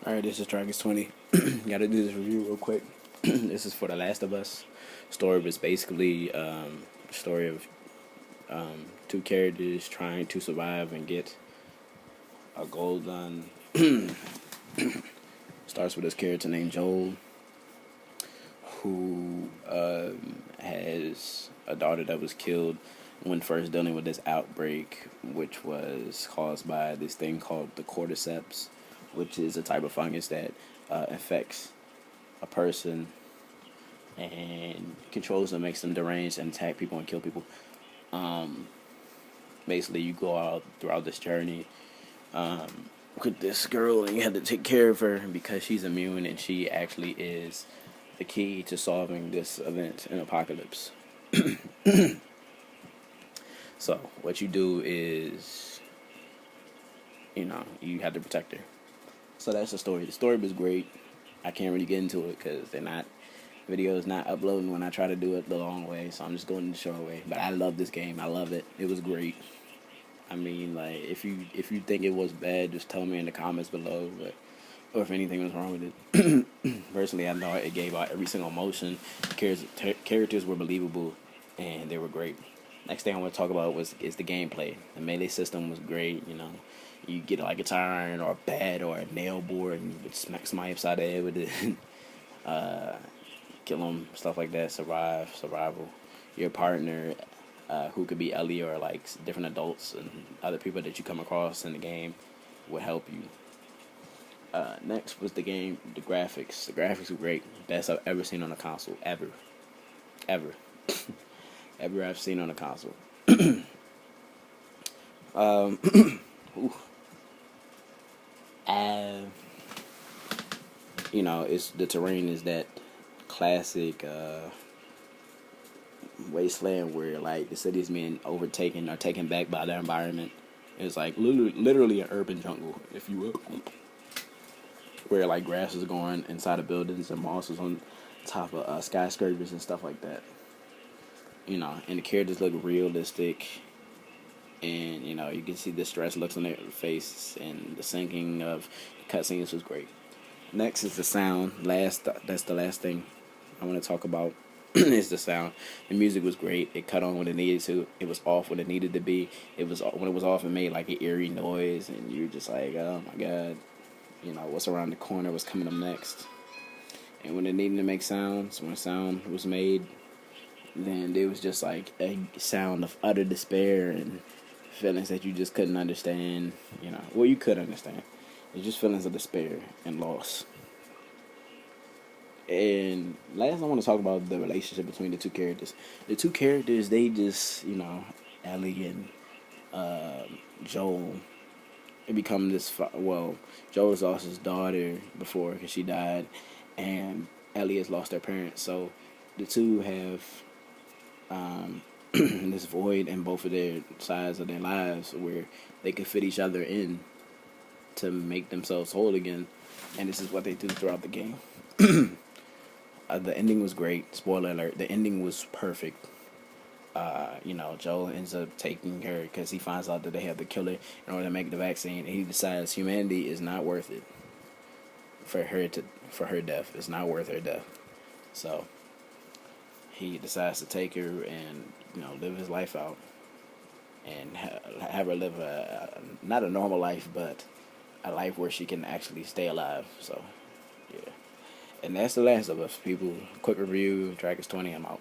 Alright, this is Dragon's 20. Gotta do this review real quick. This is for The Last of Us. Story was basically a story of two characters trying to survive and get a goal done. Starts with this character named Joel, who has a daughter that was killed when first dealing with this outbreak, which was caused by this thing called the cordyceps, which is a type of fungus that infects a person and controls them, makes them deranged, and attack people and kill people. Um, Basically, you go out throughout this journey with this girl, and you have to take care of her because she's immune, and she actually is the key to solving this event in apocalypse. So, what you do is, you have to protect her. So that's the story. The story was great. I can't really get into it because videos not uploading when I try to do it the long way. So I'm just going the short way. But I love this game. I love it. It was great. I mean, like, if you think it was bad, just tell me in the comments below. But or if anything was wrong with it. Personally, I know it gave out every single emotion. Characters were believable, and they were great. Next thing I want to talk about is the gameplay. The melee system was great. You get like a tire iron or a bat or a nail board, and you would smack somebody upside the head with it. Kill them, stuff like that. Survival. Your partner, who could be Ellie or like different adults and other people that you come across in the game, would help you. Next was the game, the graphics. The graphics were great. Best I've ever seen on a console. Ever. Ever I've seen on a console. Um, ooh. It's the terrain is that classic wasteland where like the city's being overtaken or taken back by the environment. It's like literally an urban jungle, if you will, where like grass is growing inside of buildings and moss is on top of skyscrapers and stuff like that. And the characters look realistic, and you can see the stress looks on their face, and the syncing of cutscenes was great. Next is the sound. That's the last thing I want to talk about. Is the sound. The music was great. It cut on when it needed to. It was off when it needed to be. It was when it was off, it made like an eerie noise, and you're just like, oh my god, what's around the corner, what's coming up next. And when it needed to make sounds, when sound was made, then there was just like a sound of utter despair and feelings that you just couldn't understand. Well, you could understand. It's just feelings of despair and loss. And last, I want to talk about the relationship between the two characters. The two characters, they just, Ellie and Joel. It become this. Well, Joel's lost his daughter before because she died, and Ellie has lost her parents. So the two have this void in both of their sides of their lives where they could fit each other in to make themselves whole again, and this is what they do throughout the game. The ending was great. Spoiler alert: the ending was perfect. Joel ends up taking her because he finds out that they have the killer in order to make the vaccine, and he decides humanity is not worth it for her death. It's not worth her death. So he decides to take her and live his life out and have her live not a normal life, but a life where she can actually stay alive. So yeah, and that's The Last of Us, people. Quick review. Dragon's 20. I'm out.